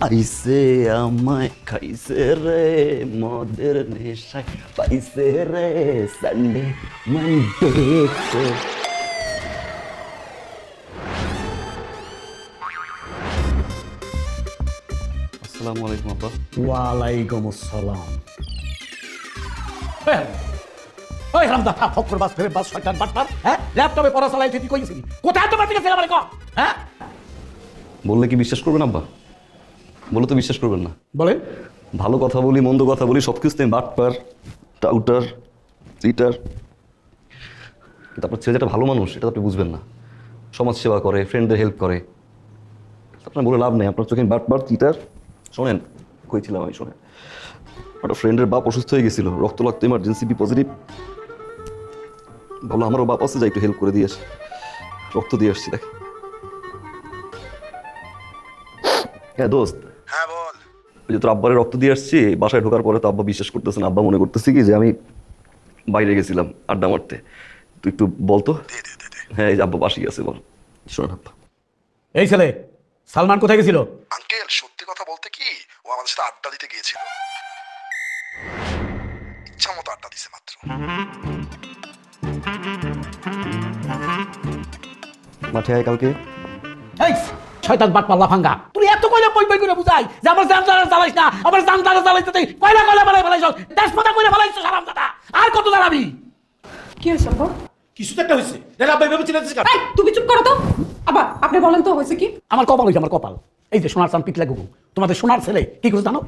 আইসে আমায় খাইছে রে মদের নেশায় পাইছে রে সানডে মানডে। আসসালামু আলাইকুম আব্বা। ওয়ালাইকুম আসসালাম। ওই হারামদা ফকর বাস ফেরে বাস শয়তান বাটপার, হ্যাঁ ল্যাপটপে পড়া চালাইতে তুই কইছিলি কোথায় তো বাতি গেছে আমারে কো, হ্যাঁ বললে কি বিশ্বাস করবেন আব্বা? বলে তো বিশ্বাস করবেন না। বলেন। ভালো কথা বলি মন্দ কথা বলি সব কিছুতে বাটপার টাউটার চিটার। কিন্তু আপনার ছেলে যেটা ভালো মানুষ এটা তো আপনি বুঝবেন না। সমাজ সেবা করে, ফ্রেন্ডদের হেল্প করে, আপনার বলে লাভ নেই। আপনার চোখে বাটপার চিটার। শোনেন কইছিলাম আমি, শোনেন একটা ফ্রেন্ডের বাপ অসুস্থ হয়ে গেছিল, রক্ত ইমার্জেন্সি বি পজিটিভ। ভালো আমারও বাপ আছে, যাই একটু হেল্প করে দিয়ে আসি, রক্ত দিয়ে আসছি। দেখ হ্যাঁ দোস্ত। হ্যাঁ বল। ওই যে তোর আব্বারে রক্ত দিয়ে আসছি, বাসায় ঢোকার পরে তো আব্বা বিশ্বাস করতেছে না। আব্বা মনে করতেছি কি যে আমি বাইরে গেছিলাম আড্ডা মারতে। তুই একটু বলতো। হ্যাঁ এই যে আব্বা বাসি আছে, বল। শোনেন আব্বা। এই ছেলে সালমান কোথায় গেছিল? আঙ্কেল সত্যি কথা বলতে কি, ও আমাদের সাথে আড্ডা দিতে গিয়েছিল। ইচ্ছা মতো আড্ডা দিছে মাত্র। মাঠে আয় কালকে। এই শয়তান বাটপার লাফাঙ্গা, তুই এত কইলা বই বই করে বুঝাই যে আমার জান জানা চালাইস না, আমার জান জানা চালাইতে তুই কয়লা কয়লা বানাই ফেলাইছ, দেশপাতা কইরা ফেলাইছ হারামজাদা। আর কত দাঁড়াবি? কি হয়েছে আব্বা? কিছু তো একটা হইছে। দেখ আব্বা ভেবে চিন্তাছিস কেন? এই তুমি চুপ করো তো। আব্বা আপনি বলেন তো হয়েছে কি? আমার কপাল হইছে, আমার কপাল। এই যে সোনার চান পিটলা গুগু, তোমাদের সোনার ছেলে কি করে জানো?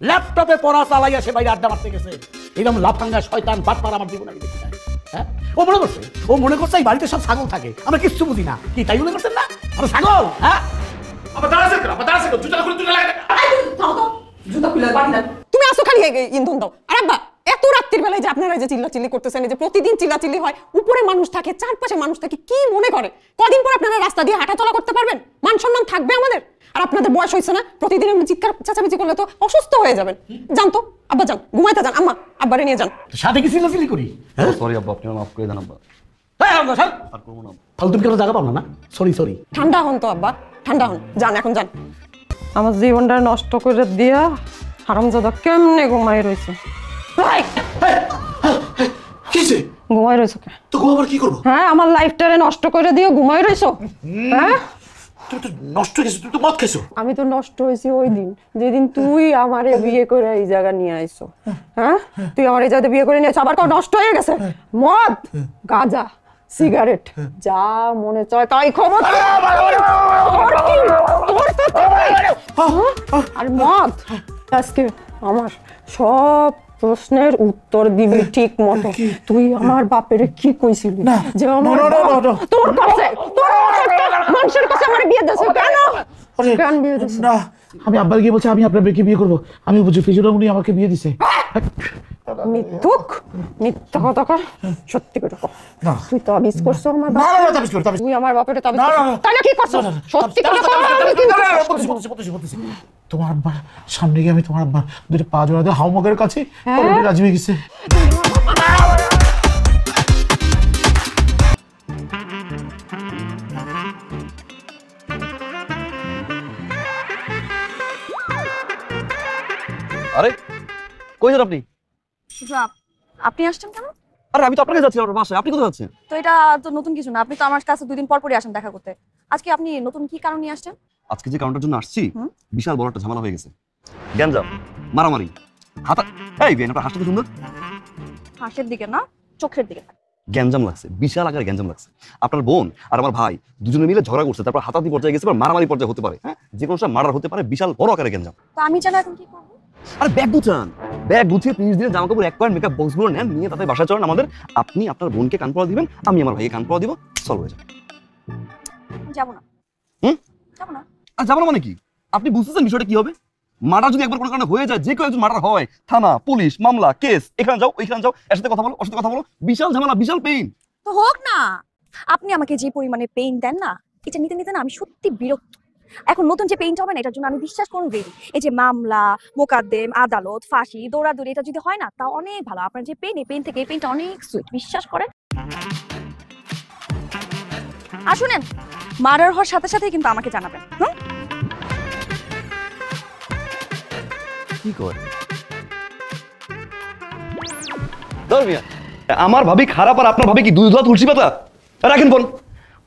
ল্যাপটপে পড়া চালাইয়া সে বাইরে আড্ডা মারতে গেছে। এরকম লাফাঙ্গা শয়তান বাটপার আমার জীবনে আমি দেখি নাই। হ্যাঁ ও মনে করছে এই বাড়িতে সব ছাগল থাকে, আমরা কিচ্ছু বুঝি না। কি তাই মনে করছেন না আমরা ছাগল? হ্যাঁ জুতা খুলে বাড়ি দেন। তুমি আসো খালি ইন্ধন দাও। আর আব্বা এত রাত্রির বেলায় যে আপনারা যে চিল্লাচিল্লি করতেছেন, যে প্রতিদিন চিল্লাচিল্লি হয়, উপরে মানুষ থাকে, চারপাশে মানুষ থাকে, কি মনে করে কদিন পর আপনারা রাস্তা দিয়ে হাঁটাচলা করতে পারবেন? মান সম্মান থাকবে আমাদের? আর আপনাদের বয়স হয়েছে না, প্রতিদিন এমনি চিৎকার চেঁচামেচি করলে তো অসুস্থ হয়ে যাবেন। যান তো আব্বা, যান ঘুমাইতে যান। আম্মা আব্বারে নিয়ে যান। সাথে কি চিল্লাচিল্লি করি? সরি আব্বা, আপনি মাফ করে দেন আব্বা। আর করবো না। ফালতু তুমি কেন জায়গা পাও না? সরি। ঠান্ডা হন তো আব্বা, ঠান্ডা হন। যান এখন যান। আমার জীবনটা নষ্ট করে দিয়া হারামজাদা কেমনে ঘুমাই রয়েছে। ঘুমাই রয়েছো কে? তো ঘুমাবার কি করবো? হ্যাঁ আমার লাইফটারে নষ্ট করে দিয়ে ঘুমাই রয়েছো। হ্যাঁ তুমি তো নষ্ট হয়ে গেছো, তুমি তো মদ খেয়েছো। আমি তো নষ্ট হয়েছি ওই দিন যেদিন তুই আমারে বিয়ে করে এই জায়গা নিয়ে আইছো। হ্যাঁ তুই আমার এই জায়গায় বিয়ে করে নিয়ে আবার নষ্ট হয়ে গেছে। মদ, গাঁজা, সিগারেট, যা মনে চায় তাই খবর। আর মদ আজকে আমার সব প্রশ্নের উত্তর দিবি ঠিক মতো। তুই আমার বাপের কি কইছিলি যে তোর কাছে মানুষের কাছে আমার বিয়ে দিয়েছে কেন? কেন বিয়ে দিয়েছে? না আমি আব্বার গিয়ে বলছি আমি আপনার মেয়েকে বিয়ে করবো। আমি বুঝি ফিজুরা উনি আমাকে বিয়ে দিছে। মিথ্যা কথা কর, সত্যি করে কর। তুই তো আবিস করছো আমার বাপ। তুই আমার বাপের তাবিজ তাহলে কি করছো? সত্যি করে কর। তোমার আব্বার সামনে গিয়ে আমি তোমার আব্বার দুটো পা জোড়া দিয়ে হাউমগের কাছে রাজি হয়ে গেছে। আরে কই যান আপনি? আপনি আসছেন কেন? আরে আমি তো আপনাকে যাচ্ছি আমার বাসায়, আপনি কোথায় যাচ্ছেন? তো এটা তো নতুন কিছু না, আপনি তো আমার কাছে 2 দিন পর পরই আসেন দেখা করতে। আজকে আপনি নতুন কি কারণ নিয়ে আসছেন? আজকে যে কারণটার জন্য আসছি বিশাল বড় একটা ঝামেলা হয়ে গেছে। গ্যাঞ্জাম, মারামারি, হাতা। এই বেনটা হাসতে সুন্দর। হাসের দিকে না, চোখের দিকে। গ্যাঞ্জাম লাগছে, বিশাল আকারে গ্যাঞ্জাম লাগছে। আপনার বোন আর আমার ভাই দুজনে মিলে ঝগড়া করছে, তারপর হাতাহাতি পর্যায়ে গেছে, মারামারি পর্যায়ে হতে পারে। হ্যাঁ যে কোনো সময় মার্ডার হতে পারে, বিশাল বড় আকারে গ্যাঞ্জাম। তো আমি জানি এখন কি করব? আরে ব্যাগ গুছান, ব্যাগ গুছিয়ে 30 দিনের জামা কাপড় এক পয়েন্ট মেকআপ বক্সগুলো নেন, নিয়ে তাতে বাসা চলেন আমাদের। আপনি আপনার বোনকে কান পড়া দিবেন, আমি আমার ভাইকে কান পড়া দিব, সলভ হয়ে যাবে। যাবো না। যাবো না। আর যাবো না মানে কি? আপনি বুঝতেছেন বিষয়টা কি হবে? মার্ডার যদি একবার কোনো কারণে হয়ে যায়, যে কেউ একজন মার্ডার হয়, থানা, পুলিশ, মামলা, কেস, এখানে যাও ওইখানে যাও, এর সাথে কথা বলো ওর সাথে কথা বলো, বিশাল ঝামেলা, বিশাল পেইন। তো হোক না। আপনি আমাকে যে পরিমাণে পেইন দেন না, এটা নিতে নিতে না আমি সত্যি বিরক্ত। এখন নতুন যে পেইনটা হবে না, এটার জন্য আমি বিশ্বাস করুন রেডি। এই যে মামলা, মোকদ্দম, আদালত, ফাঁসি, দৌড়াদৌড়ি, এটা যদি হয় না তা অনেক ভালো। আপনার যে পেইন, এই পেইন থেকে এই পেইনটা অনেক সুইট, বিশ্বাস করেন। আর শুনেন, মার্ডার হওয়ার সাথে সাথে কিন্তু আমাকে জানাবেন। কি কয় আমার ভাবি খারাপ আর আপনার ভাবি কি দুধ ধোয়া তুলসী পাতা? রাখেন ফোন।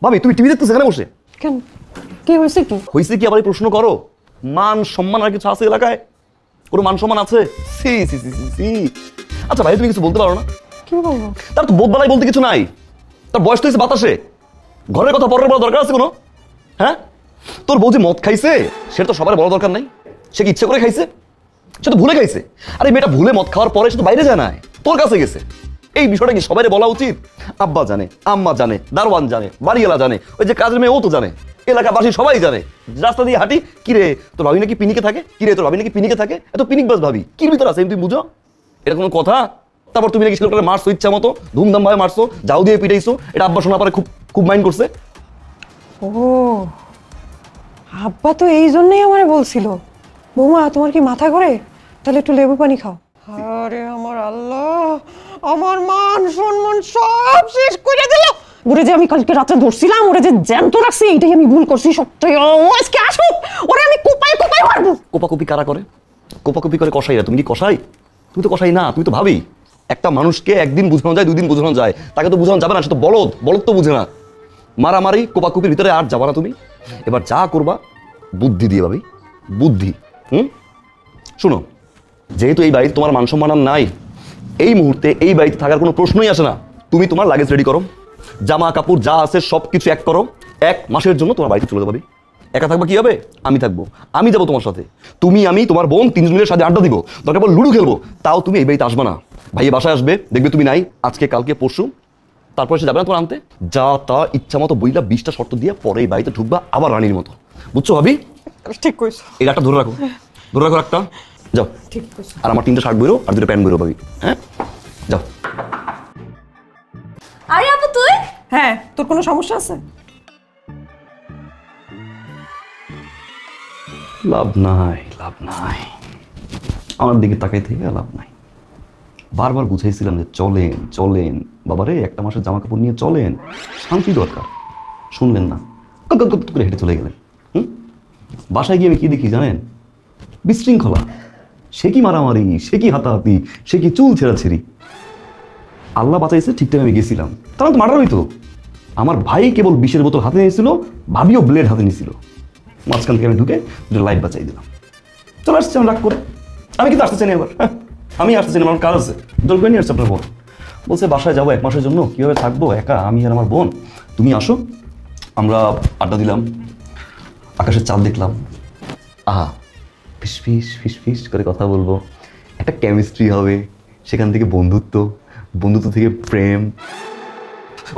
ভাবি তুমি টিভি দেখতেছো এখানে বসে? কেন, কি হয়েছে কি? হয়েছে কি আবার এই প্রশ্ন করো? মান সম্মান আর কিছু আছে এলাকায়? কোনো মান সম্মান আছে? সি সি সি সি সি। আচ্ছা ভাই তুমি কিছু বলতে পারো না? কি বলবো? তার তো বোধবালাই বলতে কিছু নাই। তার বয়স তো হয়েছে বাতাসে। ঘরের কথা পরের বলা দরকার আছে কোনো? হ্যাঁ, তোর বউ যে মদ খাইছে সেটা তো সবার বলা দরকার নাই। সে কি ইচ্ছে করে খাইছে? সে তো ভুলে খাইছে। আরে মেয়েটা ভুলে মদ খাওয়ার পরে সে তো বাইরে যায় নাই, তোর কাছে গেছে। এই বিষয়টা কি সবাই বলা উচিত? আব্বা জানে, আম্মা জানে, দারওয়ান জানে, বাড়িওয়ালা জানে, ওই যে কাজের মেয়ে ও তো জানে, এলাকাবাসী সবাই জানে। রাস্তা দিয়ে হাঁটি, কিরে তোর ভাবি নাকি পিনিকে থাকে, কিরে তোর ভাবি নাকি পিনিকে থাকে, এত পিনিক বাস ভাবি কি ভিতর আছে তুমি বুঝো? এটা কোনো কথা? তারপর তুমি নাকি ছেলেটাকে মারছো ইচ্ছা মতো, ধুমধাম ভাবে মারছো, যাও দিয়ে পিটাইছো, এটা আব্বা শোনার পরে খুব খুব মাইন্ড করছে। ও, আব্বা তো এই জন্যই আমারে বলছিল, বৌমা তোমার কি মাথা ঘোরে, তাহলে একটু লেবু পানি খাও। আরে আমার আল্লাহ, আমার মান সম্মান সব শেষ করে দিল। ওরে যে আমি কালকে রাতে ধরছিলাম, ওরে যে জ্যান্ত রাখছি, এইটাই আমি ভুল করছি সত্যি। ও আজকে আসুক, ওরে আমি কোপায় কোপায় মারবো। কোপাকুপি কারা করে? কোপাকুপি করে কসাইরা। তুমি কি কসাই? তুমি তো কসাই না, তুমি তো ভাবি। একটা মানুষকে একদিন বোঝানো যায়, 2 দিন বোঝানো যায়, তাকে তো বোঝানো যাবে না, সে তো বলদ, বলদ তো বুঝে না। মারামারি কোপাকুপির ভিতরে আর যাবা না তুমি। এবার যা করবা বুদ্ধি দিয়ে ভাবি, বুদ্ধি। শুনো, যেহেতু এই বাড়িতে তোমার মান সম্মান নাই, এই মুহূর্তে এই বাড়িতে থাকার কোনো প্রশ্নই আসে না। তুমি তোমার লাগেজ রেডি করো, জামা কাপড় যা আছে সব কিছু এক করো। 1 মাসের জন্য তোমার বাড়িতে চলে যাবে। একা থাকবা কি হবে? আমি থাকবো, আমি যাবো তোমার সাথে। তুমি, আমি, তোমার বোন 3 জনের সাথে আড্ডা দিব, দরকার পড়লে লুডো খেলবো। তাও তুমি এই বাড়িতে আসবে না। ভাইয়ে বাসায় আসবে, দেখবে তুমি নাই আজকে, কালকে, পরশু। তারপরে সে যাবে না তোমার আনতে। যা তা ইচ্ছা মতো বইলা 20টা শর্ত দিয়ে পরে এই বাড়িতে ঢুকবা আবার রানীর মতো। বুঝছো ভাবি? ঠিক কইছো। এই একটা ধরে রাখো, ধরে রাখো একটা। যাও। ঠিক কইছো। আর আমার 3টা শার্ট বইরো আর 2টা প্যান্ট বইরো ভাবি। হ্যাঁ, যাও। আরে আপু তুই? হ্যাঁ, তোর কোনো সমস্যা আছে? লাভ নাই, লাভ নাই, আমার দিকে তাকাই থেকে লাভ নাই। বারবার বুঝাইছিলাম যে চলেন চলেন বাবারে, একটা মাসের জামা কাপড় নিয়ে চলেন, শান্তি দরকার। শুনলেন না, করে হেঁটে চলে গেলেন। বাসায় গিয়ে আমি কি দেখি জানেন? বিশৃঙ্খলা। সে কি মারামারি, সে কি হাতাহাতি, সে কি চুল ছেঁড়াছেড়ি। আল্লাহ বাঁচাইছে, ঠিক টাইমে আমি গেছিলাম, তারা তো মার্ডার হইতো। আমার ভাই কেবল বিষের বোতল হাতে নিয়েছিল, ভাবিও ব্লেড হাতে নিয়েছিল। মাঝখান থেকে আমি ঢুকে লাইট বাঁচাই দিলাম, চলে আসছে আমার রাগ করে। আমি কিন্তু আসতে চাই না এবার। আমি আসতে চাই না, আমার কাজ আছে। জল করে নিয়ে আসছে আপনার বোন, বলছে বাসায় যাবো 1 মাসের জন্য, কীভাবে থাকবো একা আমি আর আমার বোন, তুমি আসো। আমরা আড্ডা দিলাম, আকাশের চাঁদ দেখলাম। আহা, ফিস ফিস ফিস ফিস করে কথা বলবো, একটা কেমিস্ট্রি হবে, সেখান থেকে বন্ধুত্ব, বন্ধুত্ব থেকে প্রেম।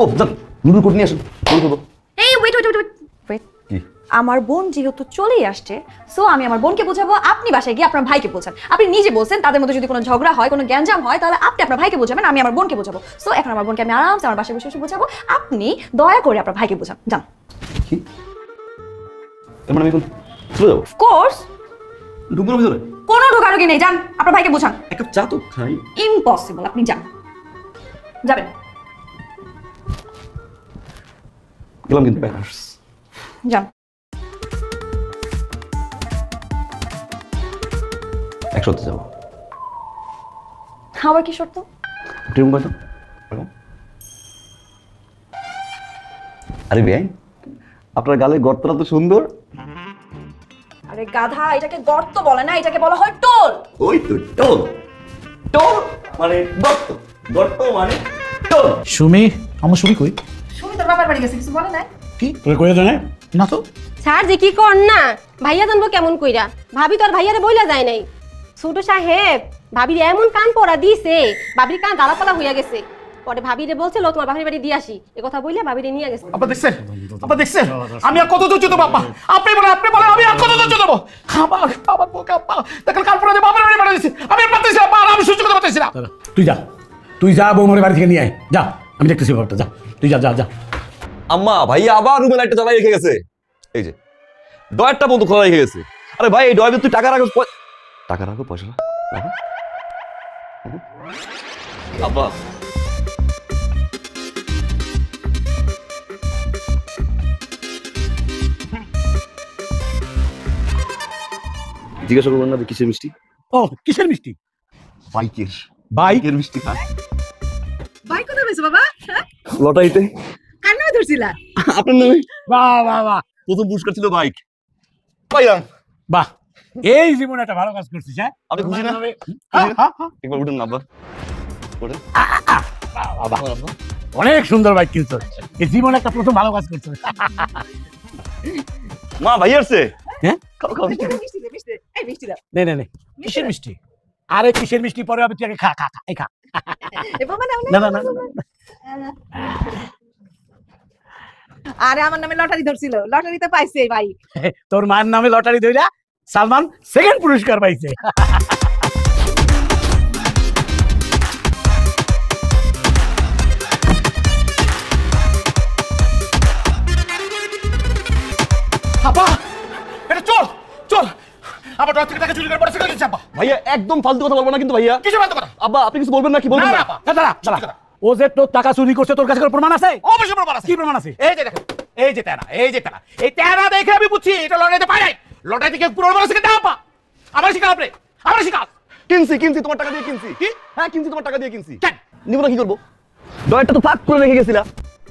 ও যান, নুডুল কোট নিয়ে আসুন, করবো। এই ওয়েট ওয়েট ওয়েট ওয়েট। কি? আমার বোন যেহেতু চলেই আসছে, সো আমি আমার বোনকে বোঝাবো, আপনি বাসায় গিয়ে আপনার ভাইকে বোঝান। আপনি নিজে বলছেন তাদের মধ্যে যদি কোনো ঝগড়া হয়, কোনো গ্যাঞ্জাম হয়, তাহলে আপনি আপনার ভাইকে বোঝাবেন, আমি আমার বোনকে বোঝাবো। সো এখন আমার বোনকে আমি আরামসে আমার বাসায় বসে বসে বোঝাবো, আপনি দয়া করে আপনার ভাইকে বোঝান। যান। কি? এর মানে আমি এখন চলে যাবো? কোর্স ঢুকবো ভিতরে? কোনো ঢোকাঢুকি নেই, যান আপনার ভাইকে বোঝান। এক কাপ চা তো খাই। ইম্পসিবল, আপনি যান, যাবেন। গেলাম কিন্তু ব্যানার্স। যান। একসাথে যাবো। আবার কি শর্ত? ট্রেন কত? আরে ভাই, আপনার গালে গর্তটা তো সুন্দর। আরে গাধা, এটাকে গর্ত বলে না, এটাকে বলা হয় টোল। ওই তো টোল, টোল মানে গর্ত, গর্ত মানে টোল। সুমি, আমার সুমি কই? শুনি তোর বাবার বাড়ি গেছে, কিছু বলে নাই? কি তোরে কইয়া জানে না তো? স্যার যে কি কর না, ভাইয়া জানবো কেমন কইরা? ভাবি তো আর ভাইয়ারে বইলা যায় নাই। ছোট সাহেব ভাবির এমন কান পড়া দিছে, ভাবির কান দালাপালা হইয়া গেছে। পরে ভাবিরে বলছিল তোমার ভাবির বাড়ি দিয়ে আসি, এ কথা বইলে ভাবিরে নিয়ে গেছে। আপা দেখছেন, আপা দেখছেন আমি আর কত দূর যেতে বাবা? আপনি বলেন আমি আর কত দূর যেতে? আমার বুক আপা দেখেন কাল পরে বাবার বাড়ি পাঠিয়ে দিয়েছে, আমি আর পারতেছি না, আর আমি সহ্য করতে পারতেছি না। তুই যা বৌমার বাড়ি থেকে নিয়ে আয়, যা, আমি দেখতেছি ব্যাপারটা, যা তুই যা যা যা। আম্মা ভাইয়া আবার রুমে লাইটটা জ্বালাই রেখে গেছে, এই যে ডয়ারটা বন্ধ খোলা রেখে গেছে। আরে ভাই, এই ডয়ারে তুই টাকা রাখো, টাকা রাখো, পয়সা রাখো। আব্বা জিজ্ঞাসা করবেন না কিসের মিষ্টি? ও কিসের মিষ্টি? বাইকের বাইক? বাইকের মিষ্টি খায় বাইক কোথায় পেয়েছো বাবা? হ্যাঁ? লটারিতে কার নামে ধরছিলা? আপনার নামে বাহ বাহ বাহ প্রথম পুরস্কার ছিল বাইক পাইলাম। বাহ, এই জীবনে একটা ভালো কাজ করছিস। হ্যাঁ, আপনি খুশি না? হ্যাঁ, হ্যাঁ, হ্যাঁ। একবার উঠেন না আব্বা, ওঠেন। বাহ, অনেক সুন্দর বাইক কিনছো, এই জীবনে একটা প্রথম ভালো কাজ করছো। মা ভাই আসছে। হ্যাঁ, খাও খাও মিষ্টি খাও। মিষ্টি দে, মিষ্টি দে। এই মিষ্টি দাও। নে নে নে, কিসের মিষ্টি? আরে কিসের মিষ্টি পরে হবে, তুই আগে খা খা খা, এই খা। এ বাবা নাও না না না না। আরে আমার নামে লটারি ধরছিল, লটারিতে পাইছে এই ভাই। তোর মায়ের নামে লটারি ধইরা সালমান সেকেন্ড পুরস্কার পাইছে। আপা, এটা চোর চোর, আমার দশ থেকে টাকা চুরি করে মোটরসাইকেল কিনছে। আপা, ভাইয়া একদম ফালতু কথা বলবো না কিন্তু ভাইয়া। কিসের ফালতু কথা? আব্বা আপনি কিছু বলবেন না কি বলবেন না, না? না, আপা, দাঁড়া, দাঁড়া। ও যে তোর টাকা চুরি করছে, তোর কাছে কোনো প্রমাণ আছে? অবশ্যই প্রমাণ আছে। কি প্রমাণ আছে? এই যে দেখো, এই যে তেরা, এই যে তেরা, এই তেরা দেখে আমি বুঝছি এটা লটারিতে পাই নাই। লটারি থেকে পুরো মোটরসাইকেল দাও। আপা, আমার শিকার আপনি, আমার শিকার। কিনছি কিনছি তোমার টাকা দিয়ে কিনছি। কি? হ্যাঁ কিনছি তোমার টাকা দিয়ে কিনছি। কেন? নিব না কি করবো? ডয়ারটা তো ফাঁক করে রেখে গেছিলা।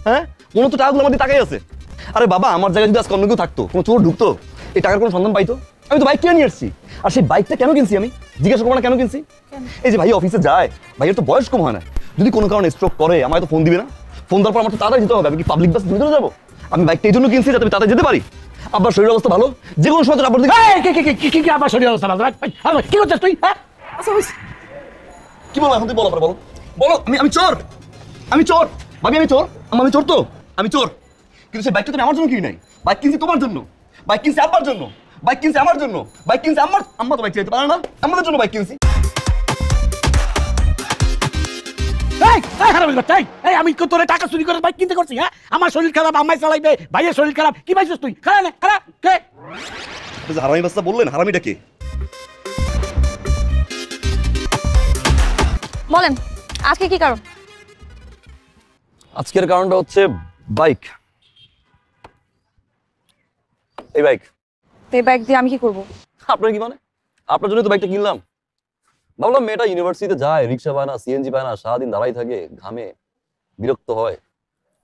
হ্যাঁ মনে তো টাকাগুলো আমাদের টাকাই আছে। আরে বাবা আমার জায়গায় যদি আজকে অন্য কেউ থাকতো, কোনো চোর ঢুকতো, এই টাকার কোনো সন্ধান পাইতো? আমি তো বাইক কিনে নিয়ে আসছি। আর সেই বাইকটা কেন কিনছি আমি জিজ্ঞাসা করবো না কেন কিনছি? এই যে ভাই অফিসে যায়, ভাইয়ের তো বয়স কম হয় না, যদি কোনো কারণে স্ট্রোক করে আমায় তো ফোন দিবে না? ফোন দেওয়ার পর আমার তো তাড়াতাড়ি যেতে হবে। আমি কি পাবলিক বাস ভিতরে যাবো? আমি বাইকটা এই জন্য কিনছি যাতে আমি তাড়াতাড়ি যেতে পারি। আব্বার শরীর অবস্থা ভালো, যে কোনো সময় তো আব্বার দিকে এই, কি আবার শরীর অবস্থা ভালো? কি করছিস তুই? হ্যাঁ, কি বলো এখন? তুই বলো বলো বলো। আমি চোর, আমি চোর ভাবি, আমি চোর। আমি চোর তো, আমি চোর। কিন্তু সেই বাইকটা তুমি আমার জন্য কিনি নাই, বাইক কিনছি তোমার জন্য, বাইক কিনছি আব্বার জন্য, বাইক কিনছি আমার জন্য, বাইক কিনছি আমার। আম্মা তো বাইক চাইতে পারে না, আমাদের জন্য বাইক কিনছি। খারাপ বাচ্চা, এই আমি তোর টাকা চুরি করে বাইক কিনতে করছি? হ্যাঁ, আমার শরীর খারাপ, আম্মাই চালাইবে, ভাইয়ের শরীর খারাপ, কি পাইছিস তুই? খারাপ না খারাপ কে? হারামি বাচ্চা বললেন, হারামিটা কে? বলেন আজকে কি কারণ? আজকের কারণটা হচ্ছে বাইক। এই বাইক। তো এই বাইক দিয়ে আমি কি করব? আপনার কি মানে? আপনার জন্য তো বাইকটা কিনলাম। ভাবলাম মেয়েটা ইউনিভার্সিটিতে যায়, রিক্সা পায় না, সিএনজি পায় না, সারাদিন দাঁড়াই থাকে, ঘামে, বিরক্ত হয়,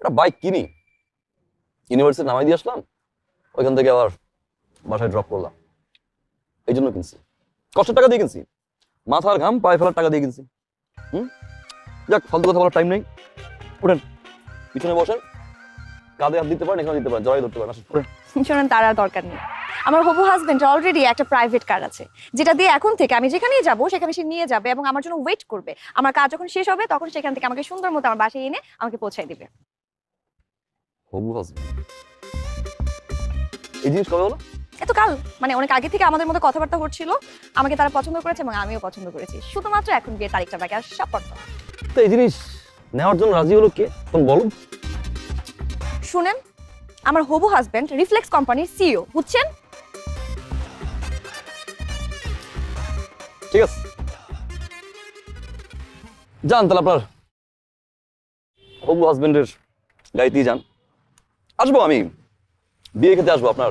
একটা বাইক কিনি। ইউনিভার্সিটি নামাই দিয়ে আসলাম, ওইখান থেকে আবার বাসায় ড্রপ করলাম, এই জন্য কিনছি। কষ্টের টাকা দিয়ে কিনছি, মাথার ঘাম পায়ে ফেলার টাকা দিয়ে কিনছি। যাক, ফালতু কথা বলার টাইম নেই। ওঠেন, পিছনে বসেন, কাঁধে হাত দিতে পারেন, এখানে দিতে পারেন, জড়াই ধরতে পারেন। আসেন, ওঠেন। শোনেন, তার আর দরকার নেই। আমার হবু হাজবেন্ড অলরেডি একটা প্রাইভেট কার আছে, যেটা দিয়ে এখন থেকে আমি যেখানেই যাব সেখানে সে নিয়ে যাবে এবং আমার জন্য ওয়েট করবে। আমার কাজ যখন শেষ হবে তখন সেখান থেকে আমাকে সুন্দর মতো আমার বাসায় এনে আমাকে পৌঁছায় দিবে। হবু হাজবেন্ড, এই জিনিস কবে হলো? এত কাল, মানে অনেক আগে থেকে আমাদের মধ্যে কথাবার্তা হচ্ছিল, আমাকে তারা পছন্দ করেছে এবং আমিও পছন্দ করেছি, শুধুমাত্র এখন বিয়ের তারিখটা বাকি, আর সব কথা। তো এই জিনিস নেওয়ার জন্য রাজি হলো কে তুমি বলো? শুনেন, আমার হবু হাজবেন্ড রিফ্লেক্স কোম্পানির সিইও, বুঝছেন? ঠিক আছে, যান তাহলে আপনার হবু হাজবেন্ডের গাড়িতেই যান। আসবো আমি, বিয়ে খেতে আসবো আপনার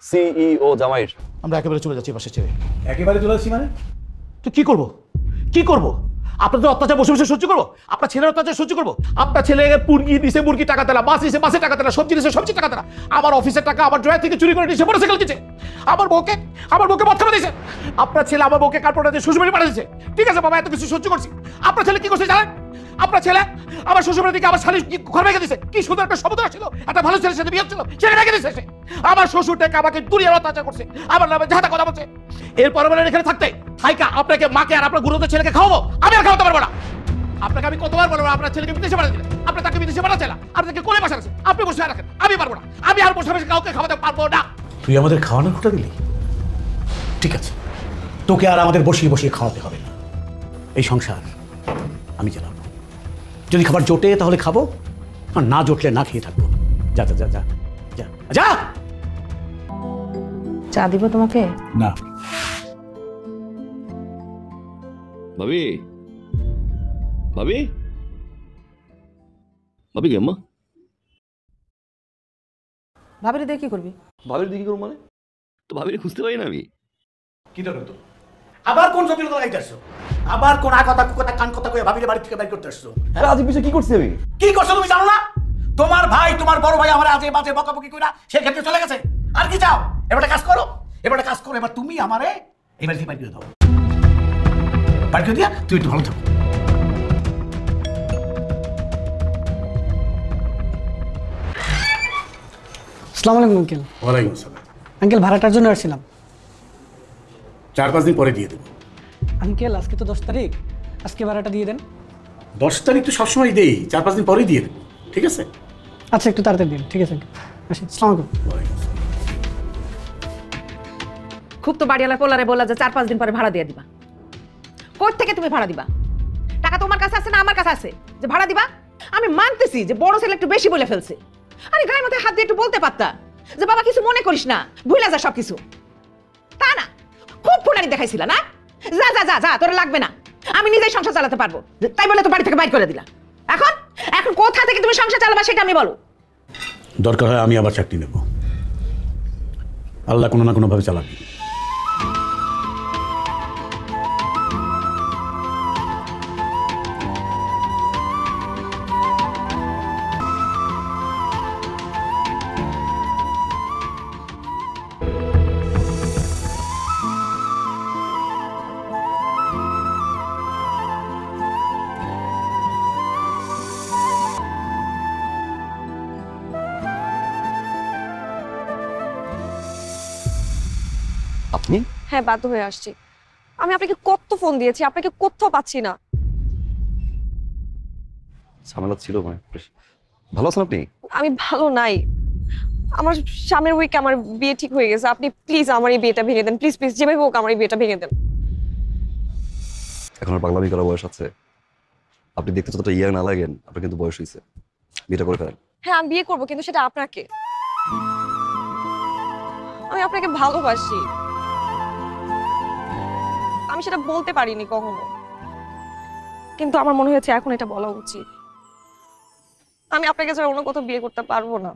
সিইও জামাইয়ের। আমরা একেবারে চলে যাচ্ছি পাশে ছেড়ে। একেবারে চলে যাচ্ছি মানে? তো কি করব? কি করব? আপনাদের অত্যাচার বসে বসে সহ্য করবো? আপনার ছেলের অত্যাচার সহ্য করবো? আপনার ছেলে মুরগি দিছে, মুরগি টাকা দিলা, মাছ দিছে, মাছের টাকা দিলা, সবজি দিছে, সবজি টাকা দিলা, আমার অফিসের টাকা আমার ড্রয়ার থেকে চুরি করে নিয়েছে, মোটরসাইকেল কিনছে, আমার বউকে মদ খাওয়া দিয়েছে। আপনার ছেলে আমার বউকে কার্পোরেটর দিয়ে শ্বশুরবাড়ি পাঠিয়েছে। ঠিক আছে বাবা, এত কিছু সহ্য করছি। আপনার ছেলে কি করছে জানেন? আপনার ছেলে আমার শ্বশুরবাড়ি থেকে আমার শালি ঘর ভেঙে দিয়েছে। কি সুন্দর একটা সমুদ্র ছিল, একটা ভালো ছেলের সাথে বিয়ে হচ্ছিল, ছেলে ভেঙে দিয়েছে সে। আমার শ্বশুরটাকে আমাকে দুনিয়ার অত্যাচার করছে, আমার নামে যাতা কথা বলছে। এরপর বলেন এখানে থাকতে হাইকা আপনাকে, মাকে আর আপনার গুরুদের ছেলেকে খাওয়াবো? আমি আর খাওয়াতে পারবো না। আপনাকে আমি কতবার বলবো আপনার ছেলেকে বিদেশে পাঠিয়ে দিলেন, আপনি তাকে বিদেশে পাঠাচ্ছেন, আপনাকে কোলে বসে রাখছেন, আপনি বসে রাখেন, আমি পারবো না। আমি আর বসে বসে কাউকে খাওয়াতে পারবো না। তুই আমাদের খাওয়ানোর খোটা দিলি? ঠিক আছে, তোকে আর আমাদের বসিয়ে বসিয়ে খাওয়াতে হবে না। এই সংসার আমি চালাবো। যদি খাবার জোটে তাহলে খাবো, আর না জোটলে না খেয়ে থাকবো। যা যা যা যা যা যা। চা দিব তোমাকে? না। ভাবি, ভাবি, ভাবি কে আম্মা? ভাবিরে দিয়ে কি করবি? ভাবির দিকে করবো মানে? তো ভাবির খুঁজতে পারি না আমি। কি দরকার তো? আবার কোন জটিলতা লাগাইতে আসছো? আবার কোন কথা কুকথা কান কথা কইয়া ভাবিলে বাড়ি থেকে বাইর করতে আসছো? আরে আজিব বিষয় কি করছি আমি? কি করছো তুমি জানো না? তোমার ভাই তোমার বড় ভাই আমার আজে বাজে বকাবকি কইরা সেই ক্ষেত্রে চলে গেছে। আর কি চাও? এবার একটা কাজ করো, এবার তুমি আমারে এই বাড়ি থেকে বাইর করে দাও। বাইর করে দিয়া তুই একটু ভালো থাকো। আসসালামু আলাইকুম আঙ্কেল। ওয়ালাইকুম আসসালাম। আঙ্কেল ভাড়াটার জন্য আসছিলাম। 4-5 দিন পরে দিয়ে দেবো। আঙ্কেল আজকে তো 10 তারিখ, আজকে ভাড়াটা দিয়ে দেন। 10 তারিখ তো সবসময় দেই, 4-5 দিন পরেই দিয়ে দেবো, ঠিক আছে? আচ্ছা একটু তাড়াতাড়ি দিন, ঠিক আছে আঙ্কেল। আসি, আসসালামু আলাইকুম। খুব তো বাড়িওয়ালা পোলারে বললা যে 4-5 দিন পরে ভাড়া দিয়ে দিবা। কোথা থেকে তুমি ভাড়া দিবা? টাকা তোমার কাছে আছে না আমার কাছে আছে যে ভাড়া দিবা? আমি মানতেছি যে বড় ছেলে একটু বেশি বলে ফেলছে। আরে গায়ের মধ্যে হাত দিয়ে একটু বলতে পারতা যে বাবা কিছু মনে করিস না, ভুলে যা সবকিছু। তা না, খুব ফুলানি দেখাইছিলা না? যা যা যা যা, তোর লাগবে না, আমি নিজেই সংসার চালাতে পারবো। তাই বলে তো বাড়ি থেকে বাইর করে দিলা। এখন এখন কোথা থেকে তুমি সংসার চালাবা সেটা আমি বলো। দরকার হয় আমি আবার চাকরি নেব, আল্লাহ কোনো না কোনোভাবে চালাবি। আপনি হ্যাঁ, বাধ্য হয়ে আসছি। আমি আপনাকে কত ফোন দিয়েছি, আপনাকে কোথাও পাচ্ছি না। ঝামেলা ছিল মানে ভালো আছেন আপনি? আমি ভালো নাই। আমার সামনের উইকে আমার বিয়ে ঠিক হয়ে গেছে। আপনি প্লিজ আমার এই বিয়েটা ভেঙে দেন, প্লিজ প্লিজ, যেভাবে হোক আমার এই বিয়েটা ভেঙে দেন। এখন আর পাগলামি করার বয়স আছে? আপনি দেখতে যতটা ইয়ার না লাগেন, আপনার কিন্তু বয়স হয়েছে, বিয়েটা করে ফেলেন। হ্যাঁ, আমি বিয়ে করবো, কিন্তু সেটা আপনাকে। আমি আপনাকে ভালোবাসি, আমি সেটা বলতে পারিনি কখনো, কিন্তু আমার মনে হয়েছে এখন এটা বলা উচিত। আমি আপনাকে ছাড়া অন্য কোথাও বিয়ে করতে পারবো না।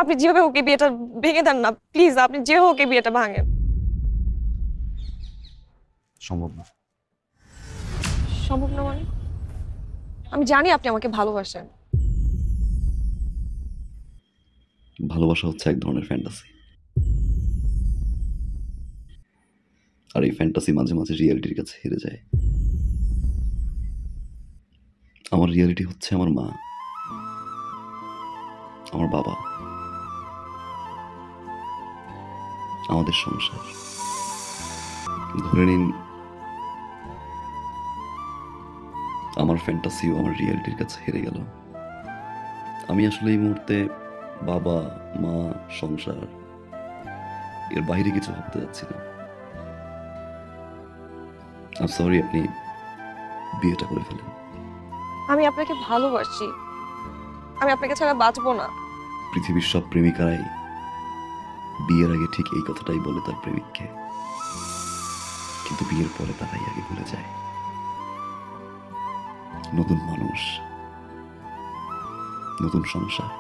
আপনি যেভাবে ওকে বিয়েটা ভেঙে দেন না প্লিজ, আপনি যেভাবে ওকে বিয়েটা ভাঙেন। সম্ভব না। সম্ভব না মানে? আমি জানি আপনি আমাকে ভালোবাসেন। ভালোবাসা হচ্ছে এক ধরনের ফ্যান্টাসি, আর এই ফ্যান্টাসি মাঝে মাঝে রিয়েলিটির কাছে হেরে যায়। আমার রিয়েলিটি হচ্ছে আমার মা, আমার বাবা, আমাদের সংসার। ধরে নিন আমার ফ্যান্টাসিও আমার রিয়েলিটির কাছে হেরে গেল। আমি আসলে এই মুহূর্তে বাবা, মা, সংসার এর বাইরে কিছু ভাবতে যাচ্ছি না। I'm sorry, আপনি বিয়েটা করে ফেলেন। আমি আপনাকে ভালোবাসি, আমি আপনাকে ছাড়া বাঁচবো না। পৃথিবীর সব প্রেমিকারাই বিয়ের আগে ঠিক এই কথাটাই বলে তার প্রেমিককে, কিন্তু বিয়ের পরে তারাই আগে ভুলে যায়। নতুন মানুষ, নতুন সংসার,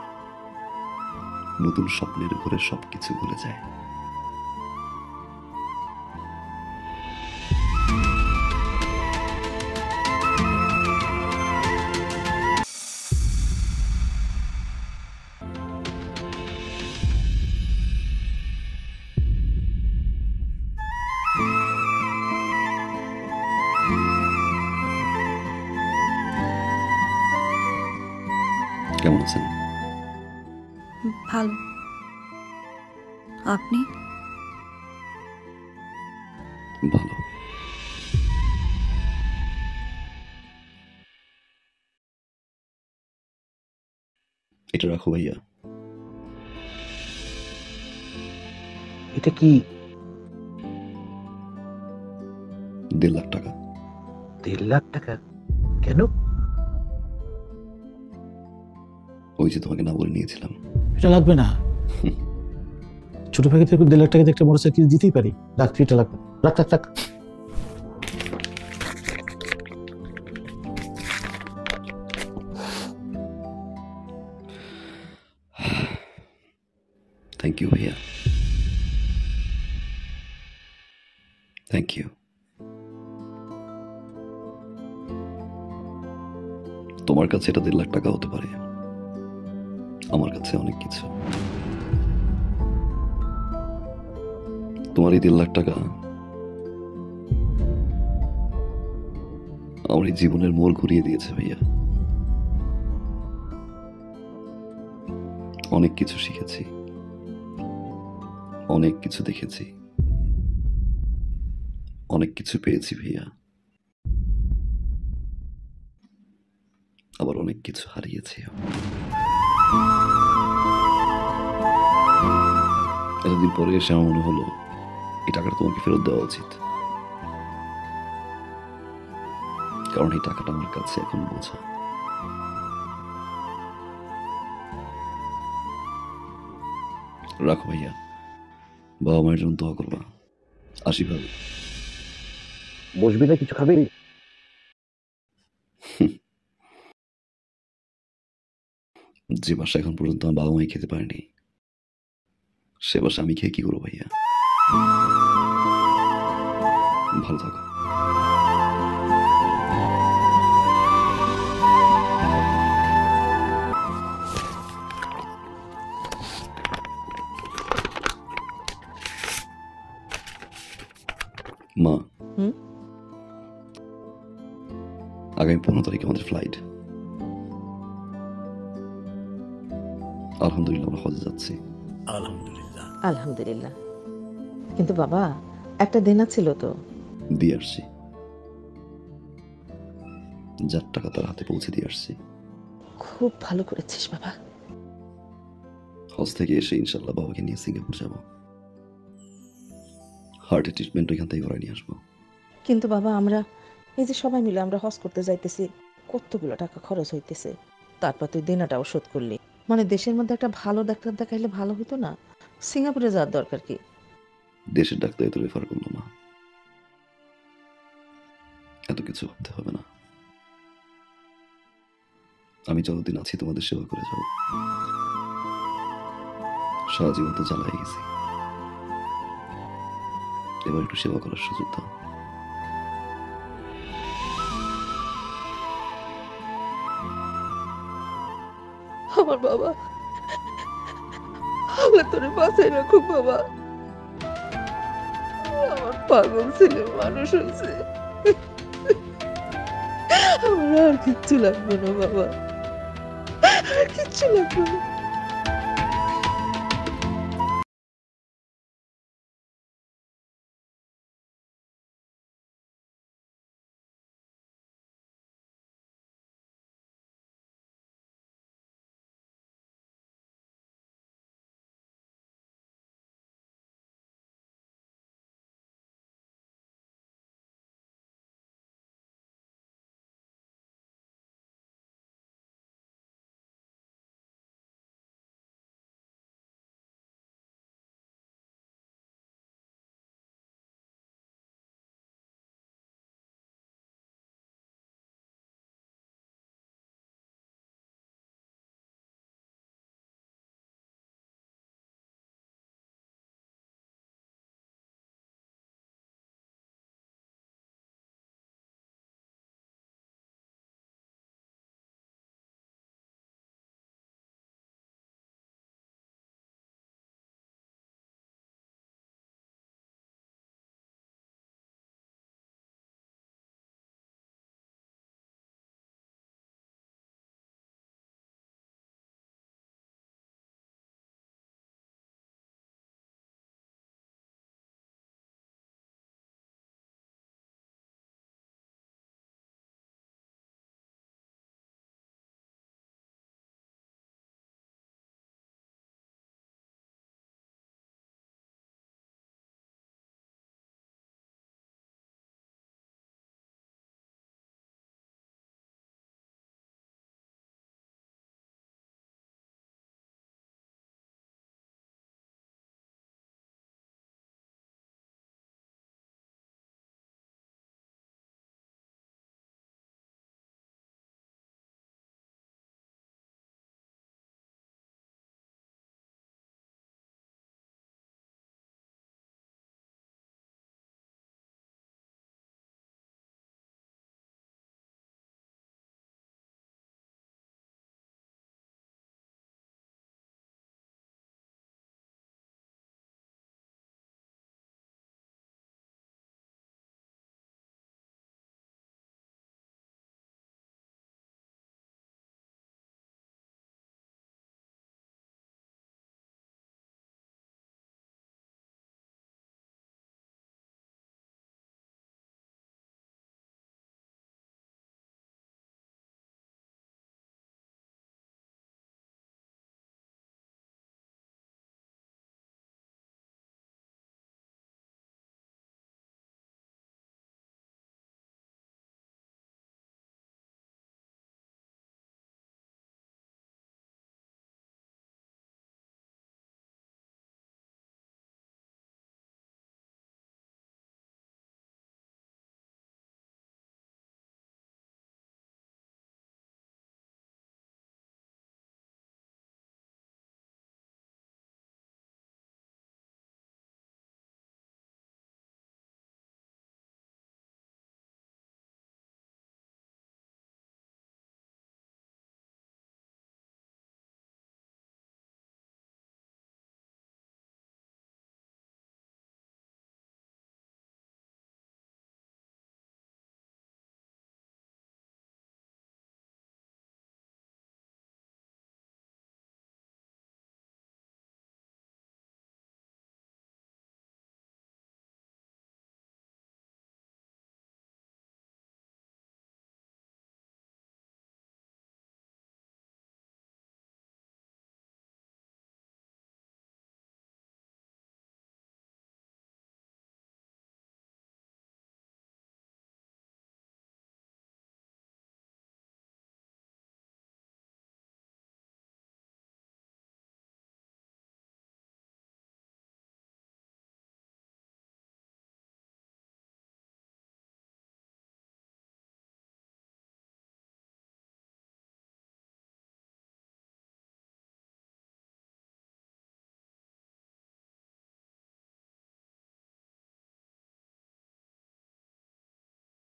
নতুন স্বপ্নের ঘরে সবকিছু ভুলে যায়। কেমন আছেন? ভালো। আপনি? ভালো। এটা রাখো ভাইয়া। এটা কি? 1.5 লাখ টাকা। 1.5 লাখ টাকা? কেন? ওই যে তোমাকে না বলে নিয়েছিলাম। এটা লাগবে না। ছোট ভাগে থেকে 1.5 লাখ টাকা একটা মোটরসাইকেল দিতেই পারি। রাখ, এটা লাগবে। রাখ রাখ রাখ। থ্যাংক ইউ ভাইয়া, থ্যাংক ইউ। তোমার কাছে এটা 1.5 লাখ টাকা হতে পারে, আমার কাছে অনেক কিছু। তোমার এই 1.5 লাখ টাকা আমার এই জীবনের মোড় ঘুরিয়ে দিয়েছে ভাইয়া। অনেক কিছু শিখেছি, অনেক কিছু দেখেছি, অনেক কিছু পেয়েছি ভাইয়া, আবার অনেক কিছু হারিয়েছি। এতদিন পরে এসে আমার মনে হলো এই টাকাটা তোমাকে ফেরত দেওয়া উচিত, কারণ এই টাকাটা আমার কাছে এখন বোঝা। রাখো ভাইয়া, বাবা মায়ের জন্য দোয়া করবা। আসি ভাবি। বসবি না, কিছু খাবি? যে বাসা এখন পর্যন্ত আমার বাবা মাই খেতে পারেনি, সে বাসা আমি খেয়ে কি করবো ভাইয়া? ভালো থাকো। মা, আগামী 15 তারিখে আমাদের ফ্লাইট। আলহামদুলিল্লাহ আমরা হজে যাচ্ছি। আলহামদুলিল্লাহ। কিন্তু বাবা, একটা দেনা ছিল তো। দিয়ে আসছি, যার টাকা তার হাতে পৌঁছে দিয়ে আসছি। খুব ভালো করেছিস বাবা। হজ থেকে এসে ইনশাল্লাহ বাবাকে নিয়ে সিঙ্গাপুর যাব। হার্টের ট্রিটমেন্ট ওইখান থেকে করাই নিয়ে আসবো। কিন্তু বাবা, আমরা এই যে সবাই মিলে আমরা হজ করতে যাইতেছি, কতগুলো টাকা খরচ হইতেছে, তারপর তুই দেনাটাও শোধ করলি। মানে দেশের মধ্যে একটা ভালো ডাক্তার দেখাইলে ভালো হতো না? সিঙ্গাপুরে যাওয়ার দরকার কি? দেশের ডাক্তার তো রেফার করলো না, এত কিছু ভাবতে হবে না। আমি যতদিন আছি তোমাদের সেবা করে যাব। সারা জীবন তো জ্বালাই গেছি, এবার একটু সেবা করার সুযোগ দাও। আমার বাবা, আল্লাহ তোরে বাঁচাই রাখুক বাবা। আমার পাগল ছেলে মানুষ হয়েছে, আমার আর কিচ্ছু লাগবে না বাবা, কিচ্ছু লাগবে না।